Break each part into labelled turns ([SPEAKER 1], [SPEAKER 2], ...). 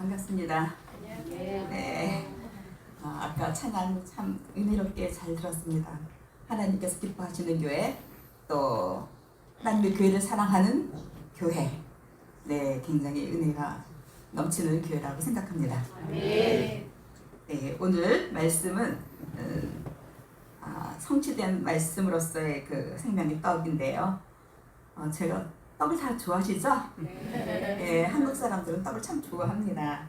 [SPEAKER 1] 반갑습니다. 네. 아까 찬양 참 은혜롭게 잘 들었습니다. 하나님께서 기뻐하시는 교회, 또 하나님의 교회를 사랑하는 교회. 네, 굉장히 은혜가 넘치는 교회라고 생각합니다. 네, 오늘 말씀은 성취된 말씀으로서의 그 생명의 떡인데요. 제가 떡을 다 좋아하시죠? 네, 한국 사람들은 떡을 참 좋아합니다.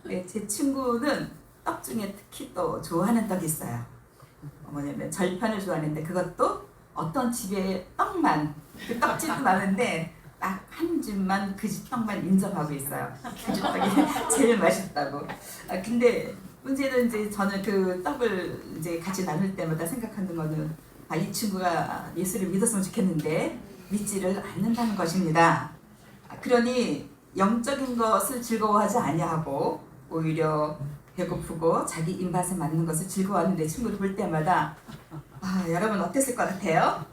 [SPEAKER 1] 네, 제 친구는 떡 중에 특히 또 좋아하는 떡이 있어요. 뭐냐면 절편을 좋아하는데 그것도 어떤 집에 떡만, 그 떡집도 많은데 딱 한 집만 그 집 떡만 인정하고 있어요. 그 집 떡이 제일 맛있다고. 근데 문제는 이제 저는 그 떡을 이제 같이 나눌 때마다 생각하는 거는 이 친구가 예수를 믿었으면 좋겠는데 믿지를 않는다는 것입니다. 그러니 영적인 것을 즐거워하지 아니하고 오히려 배고프고 자기 입맛에 맞는 것을 즐거워하는 내 친구를 볼 때마다 여러분 어땠을 것 같아요?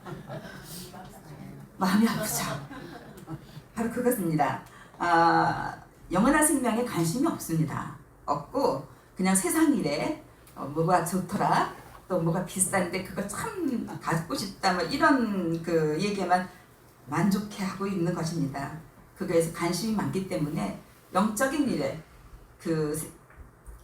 [SPEAKER 1] 마음이 아프죠. 바로 그것입니다. 영원한 생명에 관심이 없습니다. 없고 그냥 세상 일에 뭐가 좋더라, 또 뭐가 비싼데 그거 참 갖고 싶다, 뭐 이런 그 얘기만 만족해하고 있는 것입니다. 그거에서 관심이 많기 때문에 영적인 일에 그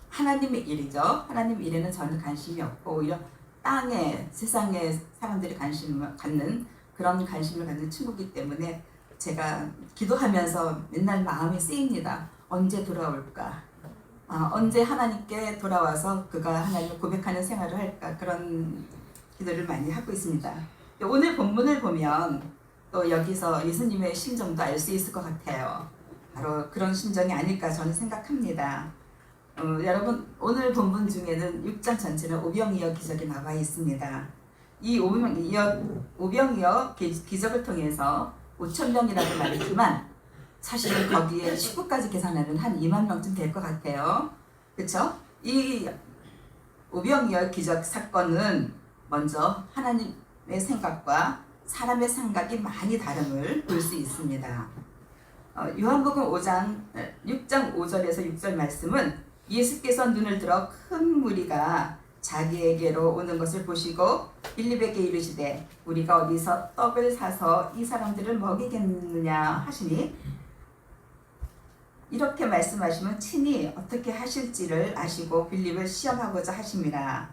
[SPEAKER 1] 하나님의 일이죠. 하나님 일에는 전혀 관심이 없고 오히려 땅에 세상에 사람들이 관심을 갖는 그런 관심을 갖는 친구이기 때문에 제가 기도하면서 맨날 마음이 쓰입니다. 언제 돌아올까? 언제 하나님께 돌아와서 그가 하나님을 고백하는 생활을 할까? 그런 기도를 많이 하고 있습니다. 오늘 본문을 보면 또 여기서 예수님의 심정도 알 수 있을 것 같아요. 바로 그런 심정이 아닐까 저는 생각합니다. 여러분 오늘 본문 중에는 6장 전체는 오병이어 기적이 나와 있습니다. 이 오병이어 기적을 통해서 5,000명이라고 말했지만 사실 거기에 식구까지 계산하면 한 2만 명쯤 될 것 같아요. 그렇죠? 이 오병이어 기적 사건은 먼저 하나님의 생각과 사람의 생각이 많이 다름을 볼 수 있습니다. 요한복음 6장 5절에서 6절 말씀은 예수께서 눈을 들어 큰 무리가 자기에게로 오는 것을 보시고 빌립에게 이르시되 우리가 어디서 떡을 사서 이 사람들을 먹이겠느냐 하시니, 이렇게 말씀하시면 친히 어떻게 하실지를 아시고 빌립을 시험하고자 하십니다.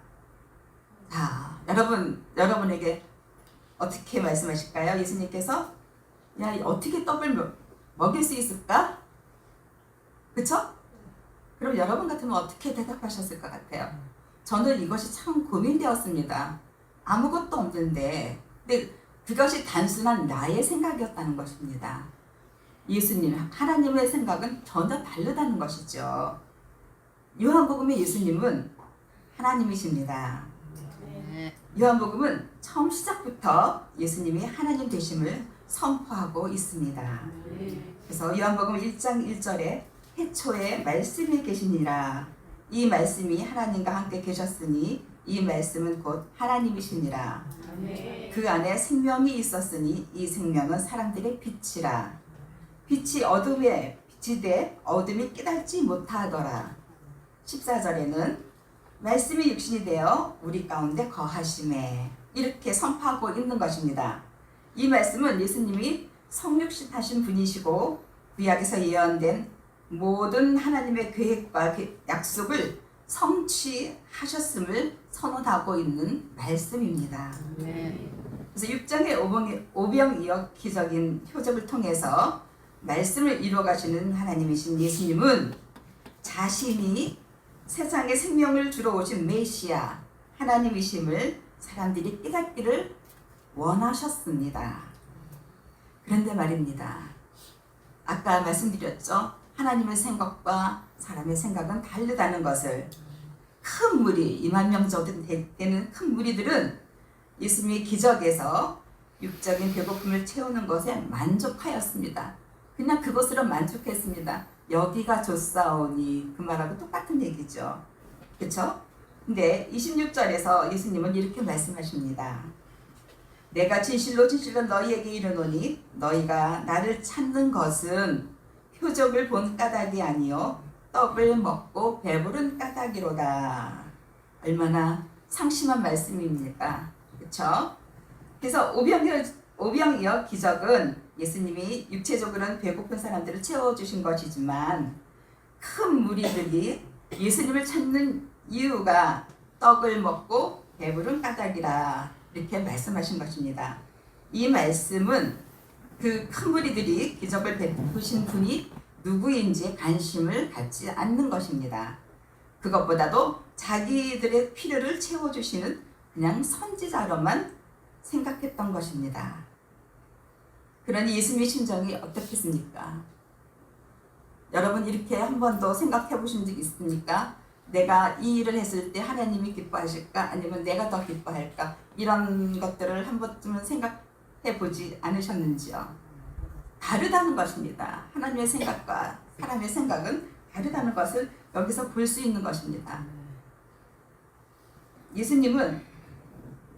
[SPEAKER 1] 자, 여러분에게 어떻게 말씀하실까요? 예수님께서 어떻게 떡을 먹일 수 있을까? 그쵸? 그럼 여러분 같으면 어떻게 대답하셨을 것 같아요? 저는 이것이 참 고민되었습니다. 아무것도 없는데, 근데 그것이 단순한 나의 생각이었다는 것입니다. 예수님, 하나님의 생각은 전혀 다르다는 것이죠. 요한복음의 예수님은 하나님이십니다. 요한복음은 처음 시작부터 예수님이 하나님 되심을 선포하고 있습니다. 그래서 요한복음 1장 1절에 태초에 말씀이 계시니라. 이 말씀이 하나님과 함께 계셨으니 이 말씀은 곧 하나님이시니라. 그 안에 생명이 있었으니 이 생명은 사람들의 빛이라. 빛이 어둠에 비치되 어둠이 깨닫지 못하더라. 14절에는 말씀이 육신이 되어 우리 가운데 거하심에, 이렇게 선포하고 있는 것입니다. 이 말씀은 예수님이 성육신 하신 분이시고 구약에서 예언된 모든 하나님의 계획과 약속을 성취하셨음을 선언하고 있는 말씀입니다. 그래서 6장의 오병이어 기적인 표적을 통해서 말씀을 이루어 가시는 하나님이신 예수님은 자신이 세상에 생명을 주러 오신 메시아 하나님이심을 사람들이 깨닫기를 원하셨습니다. 그런데 말입니다. 아까 말씀드렸죠. 하나님의 생각과 사람의 생각은 다르다는 것을. 큰 무리, 2만 명 정도 되는 큰 무리들은 예수님의 기적에서 육적인 배고픔을 채우는 것에 만족하였습니다. 그냥 그것으로 만족했습니다. 여기가 좋사오니, 그 말하고 똑같은 얘기죠. 그렇죠? 근데 26절에서 예수님은 이렇게 말씀하십니다. 내가 진실로 진실로 너희에게 이르노니 너희가 나를 찾는 것은 표적을 본 까닭이 아니요 떡을 먹고 배부른 까닭이로다. 얼마나 상심한 말씀입니까? 그렇죠? 그래서 오병이어 기적은 예수님이 육체적으로는 배고픈 사람들을 채워주신 것이지만 큰 무리들이 예수님을 찾는 이유가 떡을 먹고 배부른 까닭이라 이렇게 말씀하신 것입니다. 이 말씀은 그 큰 무리들이 기적을 베푸신 분이 누구인지 관심을 갖지 않는 것입니다. 그것보다도 자기들의 필요를 채워주시는 그냥 선지자로만 생각했던 것입니다. 그러니 예수님의 심정이 어떻겠습니까? 여러분 이렇게 한 번도 생각해 보신 적 있습니까? 내가 이 일을 했을 때 하나님이 기뻐하실까? 아니면 내가 더 기뻐할까? 이런 것들을 한 번쯤은 생각해 보지 않으셨는지요? 다르다는 것입니다. 하나님의 생각과 사람의 생각은 다르다는 것을 여기서 볼 수 있는 것입니다. 예수님은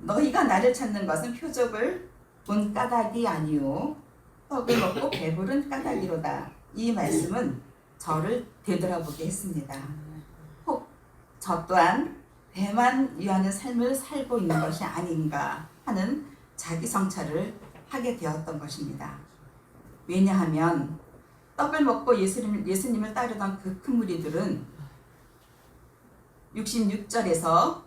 [SPEAKER 1] 너희가 나를 찾는 것은 표적을 본 까닭이 아니요 떡을 먹고 배부른 까닭이로다. 이 말씀은 저를 되돌아보게 했습니다. 혹 저 또한 배만 위하는 삶을 살고 있는 것이 아닌가 하는 자기 성찰을 하게 되었던 것입니다. 왜냐하면 떡을 먹고 예수님을 따르던 그 큰 무리들은 66절에서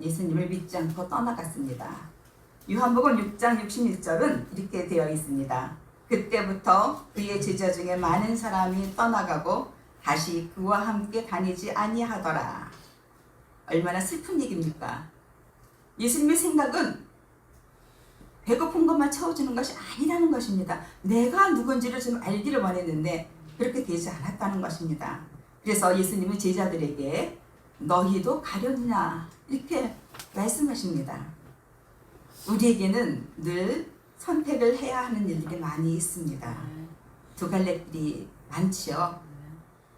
[SPEAKER 1] 예수님을 믿지 않고 떠나갔습니다. 요한복음 6장 61절은 이렇게 되어 있습니다. 그때부터 그의 제자 중에 많은 사람이 떠나가고 다시 그와 함께 다니지 아니하더라. 얼마나 슬픈 얘기입니까? 예수님의 생각은 배고픈 것만 채워주는 것이 아니라는 것입니다. 내가 누군지를 좀 알기를 원했는데 그렇게 되지 않았다는 것입니다. 그래서 예수님은 제자들에게 너희도 가려느냐 이렇게 말씀하십니다. 우리에게는 늘 선택을 해야 하는 일들이 많이 있습니다. 두 갈래 길이 많지요.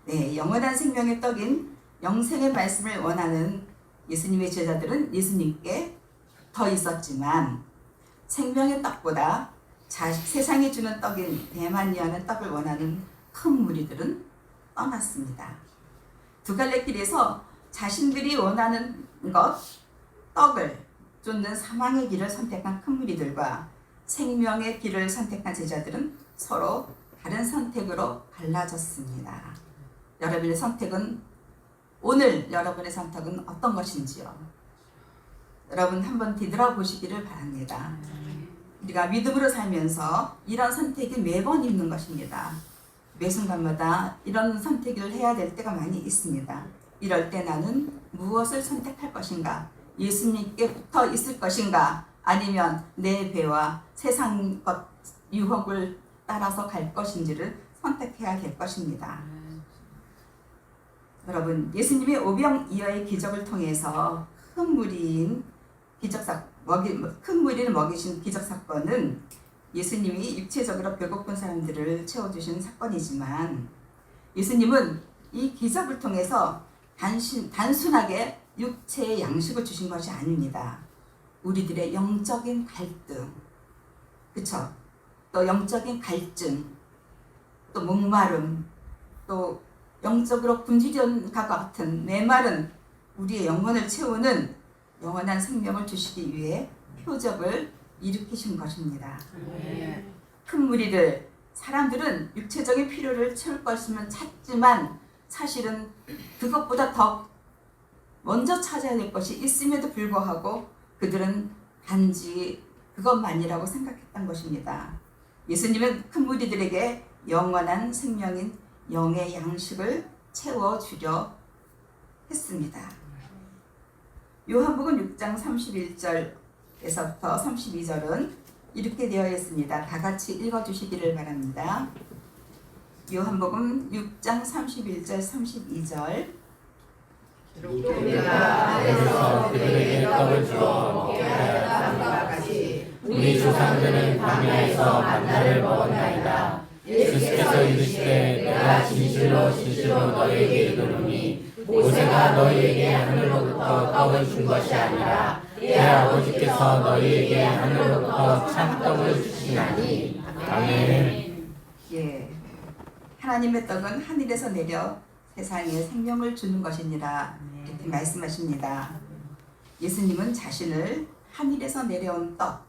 [SPEAKER 1] 네, 영원한 생명의 떡인 영생의 말씀을 원하는 예수님의 제자들은 예수님께 붙어 있었지만 생명의 떡보다 세상이 주는 떡인 대만이하는 떡을 원하는 큰 무리들은 떠났습니다. 두 갈래 길에서 자신들이 원하는 것, 떡을 쫓는 사망의 길을 선택한 큰 무리들과 생명의 길을 선택한 제자들은 서로 다른 선택으로 갈라졌습니다. 여러분의 선택은 오늘 여러분의 선택은 어떤 것인지요? 여러분 한번 뒤돌아보시기를 바랍니다. 우리가 믿음으로 살면서 이런 선택이 매번 있는 것입니다. 매 순간마다 이런 선택을 해야 될 때가 많이 있습니다. 이럴 때 나는 무엇을 선택할 것인가? 예수님께 붙어 있을 것인가? 아니면 내 배와 세상 것 유혹을 따라서 갈 것인지를 선택해야 될 것입니다. 여러분, 예수님의 오병이어의 기적을 통해서 큰 무리인 큰 무리를 먹이신 기적 사건은 예수님이 육체적으로 배고픈 사람들을 채워주신 사건이지만 예수님은 이 기적을 통해서 단순하게 육체의 양식을 주신 것이 아닙니다. 우리들의 영적인 갈등, 그쵸? 또 영적인 갈증, 또 목마름, 또 영적으로 굶주린과 같은 메마른 우리의 영혼을 채우는 영원한 생명을 주시기 위해 표적을 일으키신 것입니다. 큰 무리들, 사람들은 육체적인 필요를 채울 것이면 찾지만 사실은 그것보다 더 먼저 찾아야 될 것이 있음에도 불구하고 그들은 단지 그것만이라고 생각했던 것입니다. 예수님은 큰 무리들에게 영원한 생명인 영의 양식을 채워주려 했습니다. 요한복음 6장 31절에서부터 32절은 이렇게 되어 있습니다. 다 같이 읽어주시기를 바랍니다. 요한복음 6장 31절 32절
[SPEAKER 2] 우리가 하늘에서 그들에게 떡을 주어 먹게 하였다 같이 우리 조상들은 광야에서 만나를 먹었나이다. 예수께서 이르시되 내가 진실로 진실로 너희에게 이르노니 모세가 너희에게 하늘로부터 떡을 준 것이 아니라 내 아버지께서 너희에게 하늘로부터 참떡을 주시나니. 아멘.
[SPEAKER 1] 예, 하나님의 떡은 하늘에서 내려 세상에 생명을 주는 것이니라 이렇게 말씀하십니다. 예수님은 자신을 하늘에서 내려온 떡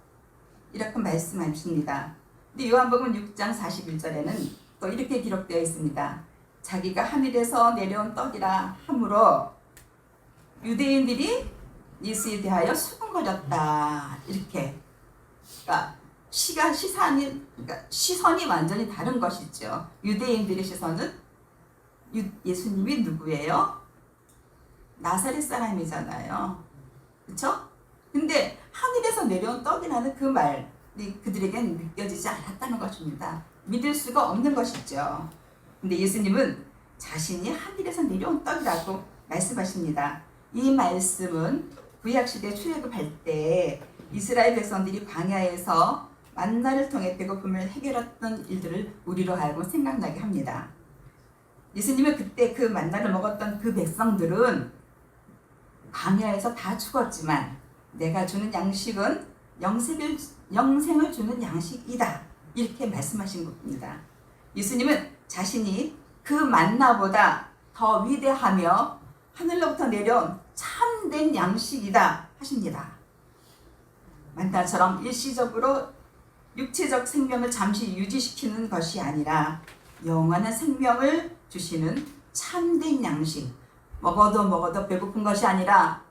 [SPEAKER 1] 이렇게 말씀하십니다. 근데 요한복음 6장 41절에는 또 이렇게 기록되어 있습니다. 자기가 하늘에서 내려온 떡이라 하므로 유대인들이 예수에 대하여 수군거렸다. 이렇게. 그러니까 시선이 완전히 다른 것이죠. 유대인들의 시선은 예수님이 누구예요? 나사렛 사람이잖아요. 그렇죠? 근데 하늘에서 내려온 떡이라는 그 말이 그들에겐 느껴지지 않았다는 것입니다. 믿을 수가 없는 것이죠. 근데 예수님은 자신이 하늘에서 내려온 떡이라고 말씀하십니다. 이 말씀은 구약시대 출애굽할 때 이스라엘 백성들이 광야에서 만나를 통해 배고픔을 해결했던 일들을 우리로 하여금 생각나게 합니다. 예수님은 그때 그 만나를 먹었던 그 백성들은 광야에서 다 죽었지만 내가 주는 양식은 영생을 주는 양식이다. 이렇게 말씀하신 겁니다. 예수님은 자신이 그 만나보다 더 위대하며 하늘로부터 내려온 참된 양식이다 하십니다. 만나처럼 일시적으로 육체적 생명을 잠시 유지시키는 것이 아니라 영원한 생명을 주시는 참된 양식. 먹어도 배고픈 것이 아니라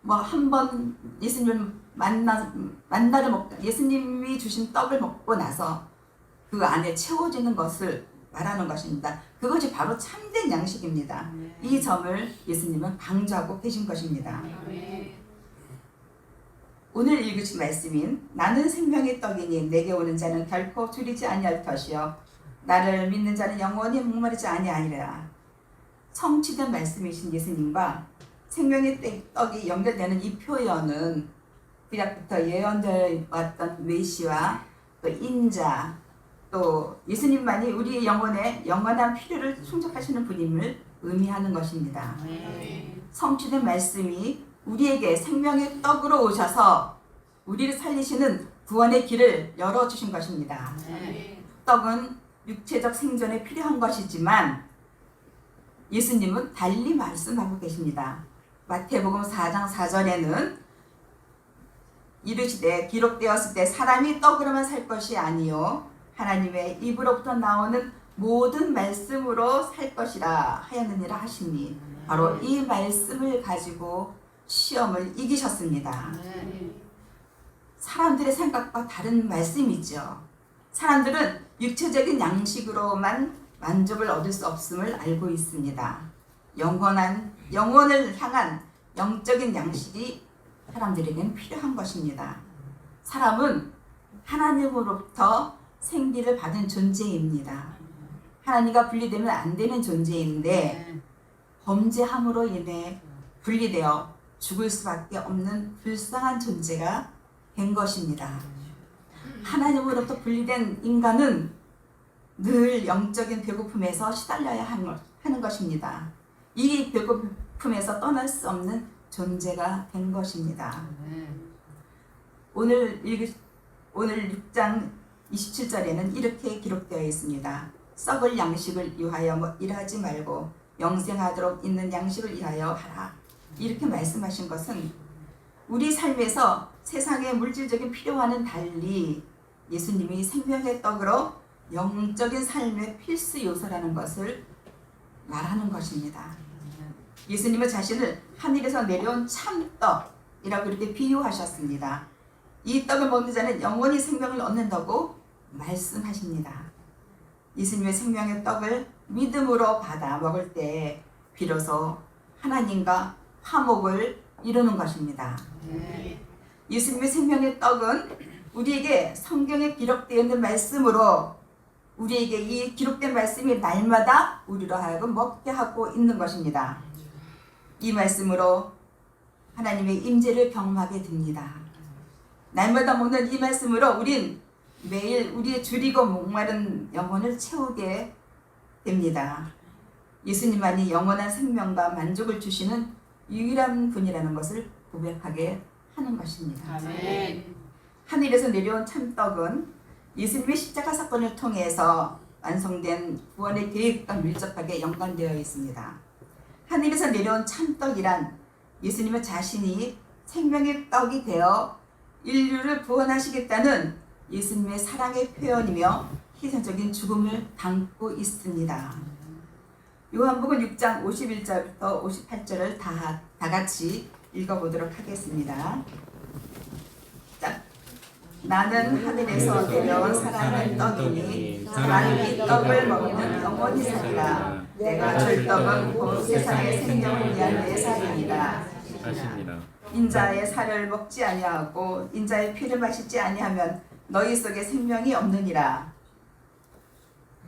[SPEAKER 1] 한 번 예수님을 만나를 먹다 예수님이 주신 떡을 먹고 나서 그 안에 채워지는 것을 말하는 것입니다. 그것이 바로 참된 양식입니다. 이 점을 예수님은 강조하고 계신 것입니다. 오늘 읽으신 말씀인 나는 생명의 떡이니 내게 오는 자는 결코 줄이지 아니할 것이요 나를 믿는 자는 영원히 목마르지 아니하리라. 성취된 말씀이신 예수님과 생명의 떡이 연결되는 이 표현은 구약부터 예언되어 왔던 메시와 또 인자 또 예수님만이 우리의 영혼에 영원한 필요를 충족하시는 분임을 의미하는 것입니다. 성취된 말씀이 우리에게 생명의 떡으로 오셔서 우리를 살리시는 구원의 길을 열어주신 것입니다. 떡은 육체적 생존에 필요한 것이지만 예수님은 달리 말씀하고 계십니다. 마태복음 4장 4절에는 이르시되 기록되었을 때 사람이 떡으로만 살 것이 아니요 하나님의 입으로부터 나오는 모든 말씀으로 살 것이라 하였느니라 하시니 바로 이 말씀을 가지고 시험을 이기셨습니다. 사람들의 생각과 다른 말씀이죠. 사람들은 육체적인 양식으로만 만족을 얻을 수 없음을 알고 있습니다. 영혼을 향한 영적인 양식이 사람들에게는 필요한 것입니다. 사람은 하나님으로부터 생기를 받은 존재입니다. 하나님과 분리되면 안 되는 존재인데 범죄함으로 인해 분리되어 죽을 수밖에 없는 불쌍한 존재가 된 것입니다. 하나님으로부터 분리된 인간은 늘 영적인 배고픔에서 시달려야 하는 것입니다. 이 배고픔에서 떠날 수 없는 존재가 된 것입니다. 오늘 6장 27절에는 이렇게 기록되어 있습니다. 썩을 양식을 위하여 일하지 말고 영생하도록 있는 양식을 위하여 하라. 이렇게 말씀하신 것은 우리 삶에서 세상의 물질적인 필요와는 달리 예수님이 생명의 떡으로 영적인 삶의 필수 요소라는 것을 말하는 것입니다. 예수님은 자신을 하늘에서 내려온 참떡이라고 이렇게 비유하셨습니다. 이 떡을 먹는 자는 영원히 생명을 얻는다고 말씀하십니다. 예수님의 생명의 떡을 믿음으로 받아 먹을 때 비로소 하나님과 화목을 이루는 것입니다. 예수님의 생명의 떡은 우리에게 성경에 기록되어 있는 말씀으로 우리에게 이 기록된 말씀이 날마다 우리로 하여금 먹게 하고 있는 것입니다. 이 말씀으로 하나님의 임재를 경험하게 됩니다. 날마다 먹는 이 말씀으로 우린 매일 우리의 줄이고 목마른 영혼을 채우게 됩니다. 예수님만이 영원한 생명과 만족을 주시는 유일한 분이라는 것을 고백하게 하는 것입니다.
[SPEAKER 3] 아멘.
[SPEAKER 1] 하늘에서 내려온 참떡은 예수님의 십자가 사건을 통해서 완성된 구원의 계획과 밀접하게 연관되어 있습니다. 하늘에서 내려온 참떡이란 예수님은 자신이 생명의 떡이 되어 인류를 구원하시겠다는 예수님의 사랑의 표현이며 희생적인 죽음을 담고 있습니다. 요한복음 6장 51절부터 58절을 다 같이 읽어보도록 하겠습니다. 자, 나는 하늘에서 내려온 살아있는 떡이니 사람이 이 떡을 먹으면 영원히 살리라. 내가 줄 떡은 곧 세상의 생명을 위한 내 살이니라.
[SPEAKER 2] 하십니다.
[SPEAKER 1] 인자의 살을 먹지 아니하고 인자의 피를 마시지 아니하면 너희 속에 생명이 없느니라.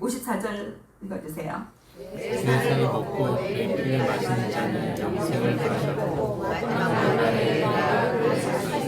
[SPEAKER 1] 54절 읽어주세요.
[SPEAKER 2] 내 살을 먹고 내 피를 마시는 자는 영생을 가졌고 마지막 날에 내가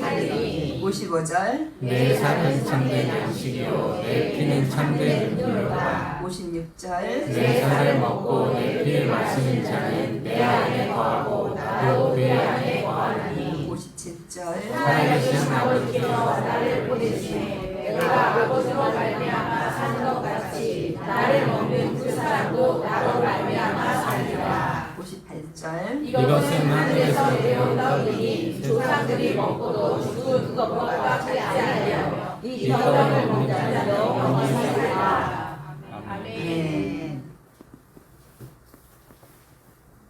[SPEAKER 2] 살리니.
[SPEAKER 1] 55절.
[SPEAKER 2] 내 살은 참된 양식이요 내 피는 참된 음료다.
[SPEAKER 1] 56절.
[SPEAKER 2] 내 살을 먹고 내 피를 마시는 자는 내 안에 거하고 나도 그의 안에 거하니.
[SPEAKER 1] 57절.
[SPEAKER 2] 살아계신 아버지께서
[SPEAKER 3] 나를 보내시니 내가 아버지로 말미암아 사는 것 같이 나를 먹는 그 사람도 나로 말미암아 살리라.
[SPEAKER 1] 58절.
[SPEAKER 2] 이것은 하늘에서 내려온 떡이니
[SPEAKER 3] 조상들이 먹고도 죽은 것과 같지 아니하며 이 떡을 먹는 자는 영원히 살리라. 아멘.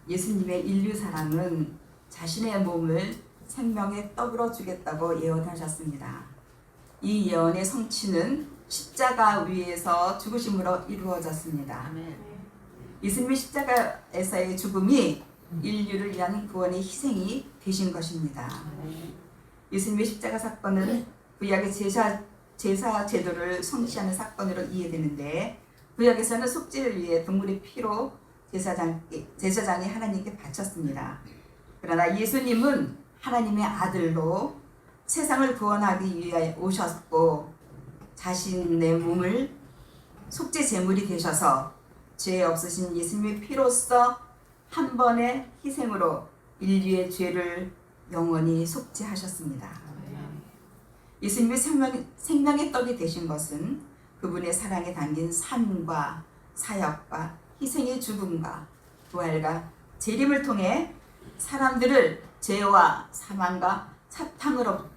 [SPEAKER 1] 예수님의 인류 사랑은 자신의 몸을 생명의 떡으로 주겠다고 예언하셨습니다. 이 예언의 성취는 십자가 위에서 죽으심으로 이루어졌습니다. 예수님의 십자가에서의 죽음이 인류를 위한 구원의 희생이 되신 것입니다. 예수님의 십자가 사건은 구약의 제사 제도를 성취하는 사건으로 이해되는데, 구약에서는 속죄를 위해 동물의 피로 제사장이 하나님께 바쳤습니다. 그러나 예수님은 하나님의 아들로 세상을 구원하기 위해 오셨고 자신의 몸을 속죄 제물이 되셔서 죄 없으신 예수님의 피로써 한 번의 희생으로 인류의 죄를 영원히 속죄하셨습니다. 예수님의 생명의 떡이 되신 것은 그분의 사랑에 담긴 삶과 사역과 희생의 죽음과 부활과 재림을 통해 사람들을 죄와 사망과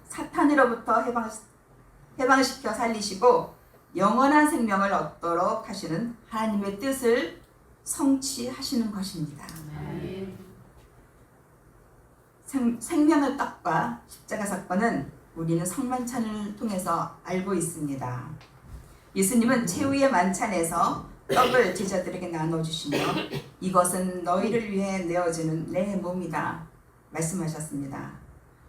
[SPEAKER 1] 사탄으로부터 해방시켜 살리시고 영원한 생명을 얻도록 하시는 하나님의 뜻을 성취하시는 것입니다. 생명의 떡과 십자가 사건은 우리는 성만찬을 통해서 알고 있습니다. 예수님은 최후의 만찬에서 떡을 제자들에게 나눠주시며 이것은 너희를 위해 내어지는 내 몸이다 말씀하셨습니다.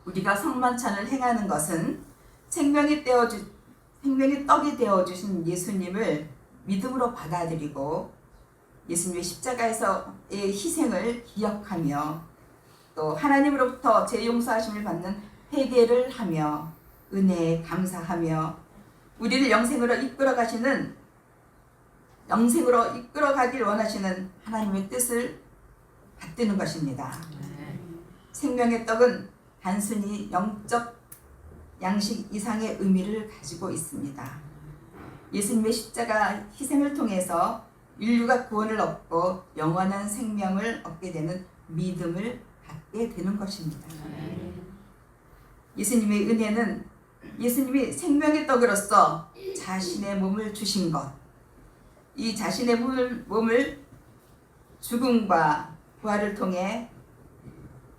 [SPEAKER 1] 우리가 성만찬을 행하는 것은 생명의 떡이 되어주신 예수님을 믿음으로 받아들이고 예수님의 십자가에서의 희생을 기억하며 또 하나님으로부터 죄 용서하심을 받는 회개를 하며 은혜에 감사하며 우리를 영생으로 이끌어가길 원하시는 하나님의 뜻을 받드는 것입니다. 생명의 떡은 단순히 영적 양식 이상의 의미를 가지고 있습니다. 예수님의 십자가 희생을 통해서 인류가 구원을 얻고 영원한 생명을 얻게 되는 믿음을 갖게 되는 것입니다. 예수님의 은혜는 예수님이 생명의 떡으로서 자신의 몸을 주신 것, 이 자신의 몸을 죽음과 부활을 통해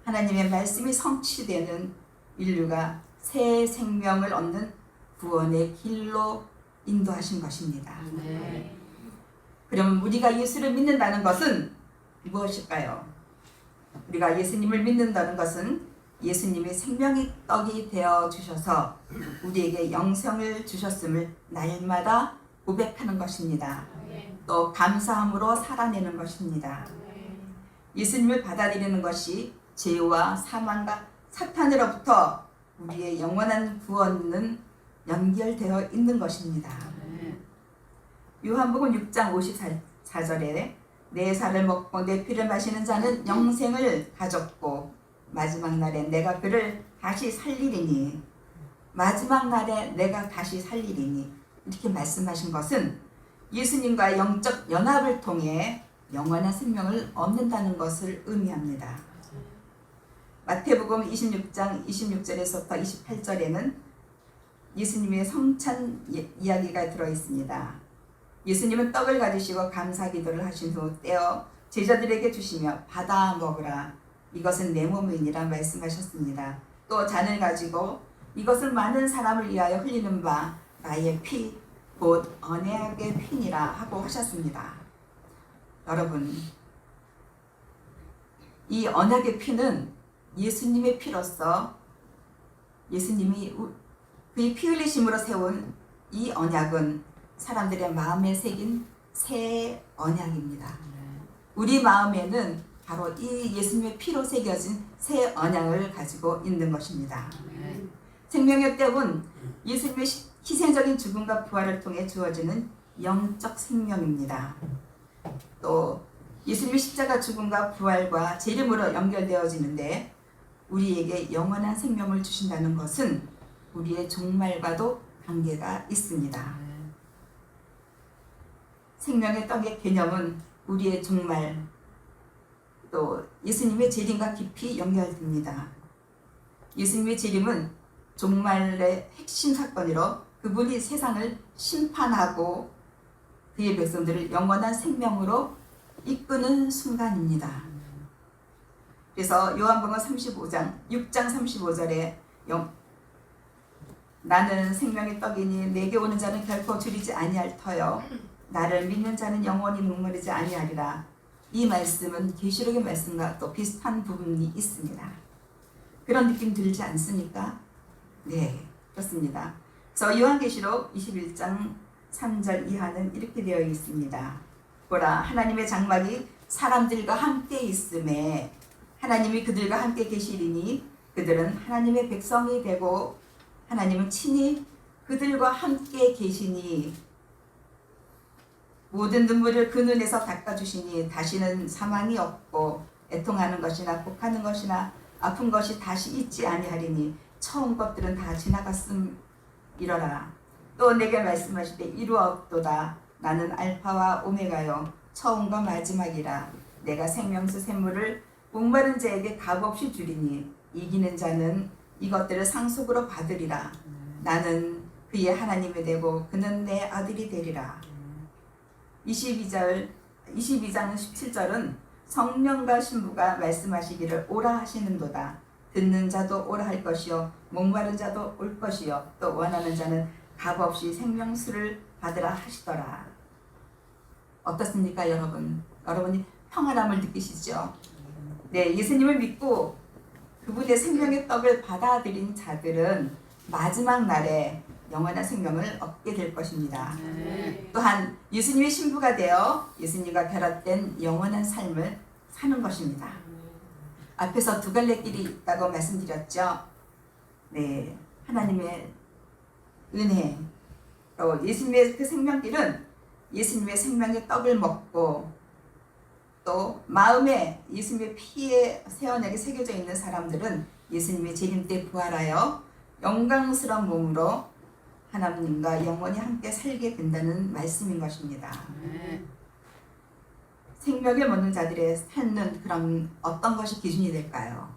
[SPEAKER 1] 하나님의 말씀이 성취되는 인류가 새 생명을 얻는 구원의 길로 인도하신 것입니다. 그럼 우리가 예수를 믿는다는 것은 무엇일까요? 우리가 예수님을 믿는다는 것은 예수님이 생명의 떡이 되어 주셔서 우리에게 영생을 주셨음을 날마다 고백하는 것입니다. 또 감사함으로 살아내는 것입니다. 예수님을 받아들이는 것이 죄와 사망과 사탄으로부터 우리의 영원한 구원은 연결되어 있는 것입니다. 요한복음 6장 54절에 내 살을 먹고 내 피를 마시는 자는 영생을 가졌고 마지막 날에 내가 그를 다시 살리리니 이렇게 말씀하신 것은 예수님과 영적 연합을 통해 영원한 생명을 얻는다는 것을 의미합니다. 마태복음 26장 26절에서부터 28절에는 예수님의 성찬 이야기가 들어 있습니다. 예수님은 떡을 가지시고 감사 기도를 하신 후 떼어 제자들에게 주시며 받아 먹으라 이것은 내 몸이니라 말씀하셨습니다. 또 잔을 가지고 이것은 많은 사람을 위하여 흘리는 바 나의 피 곧 언약의 피니라 하고 하셨습니다. 여러분, 이 언약의 피는 예수님의 피로서 예수님이 그의 피 흘리심으로 세운 이 언약은 사람들의 마음에 새긴 새 언약입니다. 우리 마음에는 바로 이 예수님의 피로 새겨진 새 언약을 가지고 있는 것입니다. 생명의 떡은 예수님의 희생적인 죽음과 부활을 통해 주어지는 영적 생명입니다. 또 예수님의 십자가 죽음과 부활과 재림으로 연결되어지는데 우리에게 영원한 생명을 주신다는 것은 우리의 종말과도 관계가 있습니다. 생명의 떡의 개념은 우리의 종말 또 예수님의 재림과 깊이 연결됩니다. 예수님의 재림은 종말의 핵심 사건이로 그분이 세상을 심판하고 그의 백성들을 영원한 생명으로 이끄는 순간입니다. 그래서 요한복음 35장 6장 35절에 나는 생명의 떡이니 내게 오는 자는 결코 줄이지 아니할 터요 나를 믿는 자는 영원히 목마르지 아니하리라. 이 말씀은 계시록의 말씀과 또 비슷한 부분이 있습니다. 그런 느낌 들지 않습니까? 네, 그렇습니다. 그래서 요한계시록 21장 3절 이하는 이렇게 되어 있습니다. 보라, 하나님의 장막이 사람들과 함께 있음에 하나님이 그들과 함께 계시리니 그들은 하나님의 백성이 되고 하나님은 친히 그들과 함께 계시니 모든 눈물을 그 눈에서 닦아주시니 다시는 사망이 없고 애통하는 것이나 곡하는 것이나 아픈 것이 다시 있지 아니하리니 처음 것들은 다 지나갔음이러라. 또 내게 말씀하시되 이루었도다. 나는 알파와 오메가요 처음과 마지막이라. 내가 생명수 샘물을 목마른 자에게 값없이 주리니 이기는 자는 이것들을 상속으로 받으리라. 나는 그의 하나님이 되고 그는 내 아들이 되리라. 22장 17절은 성령과 신부가 말씀하시기를 오라 하시는도다. 듣는 자도 오라 할 것이요 목마른 자도 올 것이요 또 원하는 자는 값없이 생명수를 받으라 하시더라. 어떻습니까, 여러분? 여러분이 평안함을 느끼시죠? 네, 예수님을 믿고 그분의 생명의 떡을 받아들인 자들은 마지막 날에 영원한 생명을 얻게 될 것입니다. 또한 예수님의 신부가 되어 예수님과 결합된 영원한 삶을 사는 것입니다. 앞에서 두 갈래 길이 있다고 말씀드렸죠. 네, 하나님의 은혜, 또 예수님의 그 생명길은 예수님의 생명의 떡을 먹고 또 마음에 예수님의 피에 새 언약이 새겨져 있는 사람들은 예수님의 재림 때 부활하여 영광스러운 몸으로 하나님과 영원히 함께 살게 된다는 말씀인 것입니다. 생명을 먹는 자들의 삶은 그럼 어떤 것이 기준이 될까요?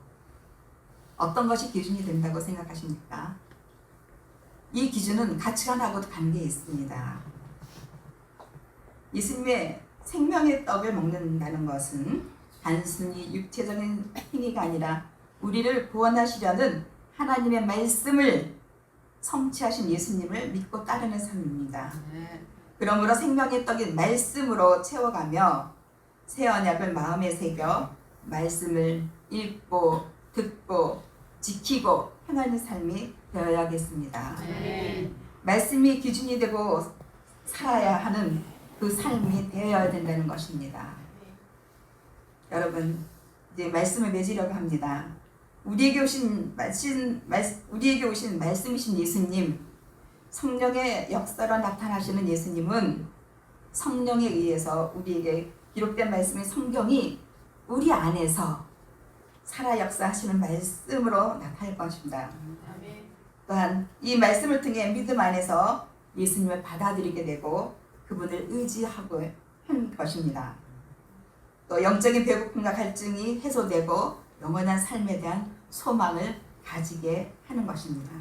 [SPEAKER 1] 어떤 것이 기준이 된다고 생각하십니까? 이 기준은 가치관하고도 관계에 있습니다. 예수님의 생명의 떡을 먹는다는 것은 단순히 육체적인 행위가 아니라 우리를 구원하시려는 하나님의 말씀을 성취하신 예수님을 믿고 따르는 삶입니다. 그러므로 생명의 떡인 말씀으로 채워가며 새 언약을 마음에 새겨 말씀을 읽고 듣고 지키고 행하는 삶이 되어야겠습니다. 말씀이 기준이 되고 살아야 하는 그 삶이 되어야 된다는 것입니다. 여러분, 이제 말씀을 맺으려고 합니다. 우리에게 오신 말씀이신 예수님, 성령의 역사로 나타나시는 예수님은 성령에 의해서 우리에게 기록된 말씀의 성경이 우리 안에서 살아 역사하시는 말씀으로 나타날 것입니다. 또한 이 말씀을 통해 믿음 안에서 예수님을 받아들이게 되고 그분을 의지하고 한 것입니다. 또 영적인 배고픔과 갈증이 해소되고 영원한 삶에 대한 소망을 가지게 하는 것입니다.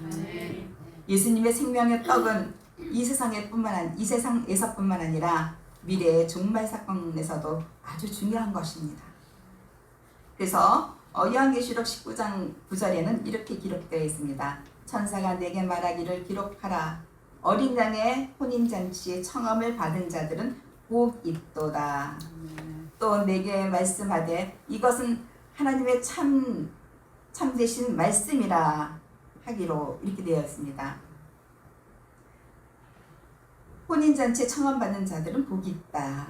[SPEAKER 1] 예수님의 생명의 떡은 이 세상에서뿐만 아니라 미래의 종말 사건에서도 아주 중요한 것입니다. 그래서 요한계시록 19장 9절에는 이렇게 기록되어 있습니다. 천사가 내게 말하기를 기록하라. 어린 양의 혼인잔치의 청함을 받은 자들은 복 있도다. 또 내게 말씀하되 이것은 하나님의 참되신 말씀이라 하기로 이렇게 되어 있습니다. 혼인잔치에 청함받는 자들은 복이 있다.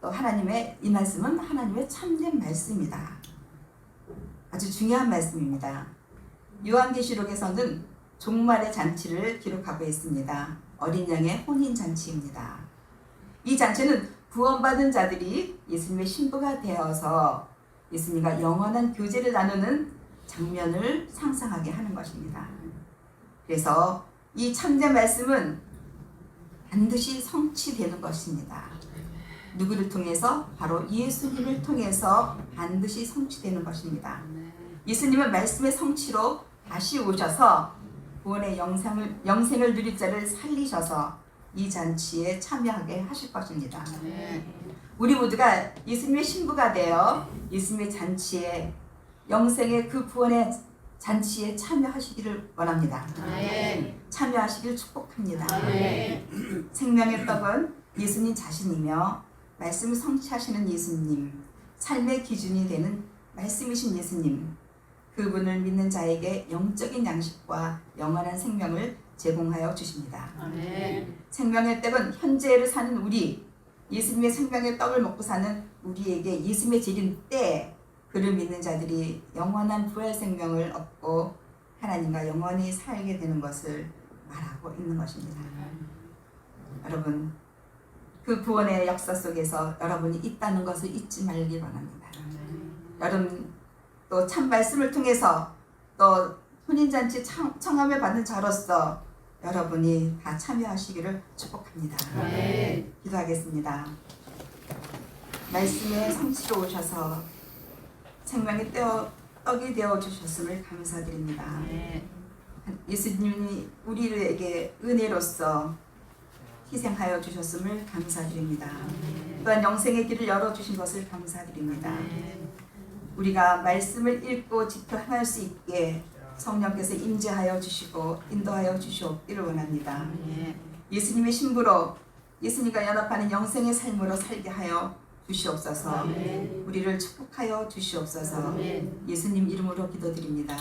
[SPEAKER 1] 또 이 말씀은 하나님의 참된 말씀이다. 아주 중요한 말씀입니다. 요한계시록에서는 종말의 잔치를 기록하고 있습니다. 어린 양의 혼인잔치입니다. 이 잔치는 구원받은 자들이 예수님의 신부가 되어서 예수님과 영원한 교제를 나누는 장면을 상상하게 하는 것입니다. 그래서 이 참된 말씀은 반드시 성취되는 것입니다. 누구를 통해서? 바로 예수님을 통해서 반드시 성취되는 것입니다. 예수님은 말씀의 성취로 다시 오셔서 구원의 영생을 누릴 자를 살리셔서 이 잔치에 참여하게 하실 것입니다. 우리 모두가 예수님의 신부가 되어 예수님의 잔치에 영생의 그 구원의 잔치에 참여하시기를 원합니다. 참여하시길 축복합니다. 생명의 떡은 예수님 자신이며 말씀을 성취하시는 예수님, 삶의 기준이 되는 말씀이신 예수님, 그분을 믿는 자에게 영적인 양식과 영원한 생명을 제공하여 주십니다. 생명의 떡은 현재를 사는 우리, 예수님의 생명의 떡을 먹고 사는 우리에게 예수님의 제린 때 그를 믿는 자들이 영원한 부활 생명을 얻고 하나님과 영원히 살게 되는 것을 말하고 있는 것입니다. 여러분, 그 구원의 역사 속에서 여러분이 있다는 것을 잊지 말기 바랍니다. 여러분, 또 참 말씀을 통해서 또 혼인잔치 청함을 받는 자로서 여러분이 다 참여하시기를 축복합니다. 기도하겠습니다. 말씀의 성취로 오셔서 생명의 떡이 되어 주셨음을 감사드립니다. 예수님이 우리에게 은혜로서 희생하여 주셨음을 감사드립니다. 또한 영생의 길을 열어주신 것을 감사드립니다. 우리가 말씀을 읽고 지켜 행할 수 있게 성령께서 임재하여 주시고 인도하여 주시옵기를 원합니다. 예수님의 신부로 예수님과 연합하는 영생의 삶으로 살게 하여 주시옵소서. 우리를 축복하여 주시옵소서. 예수님 이름으로 기도드립니다.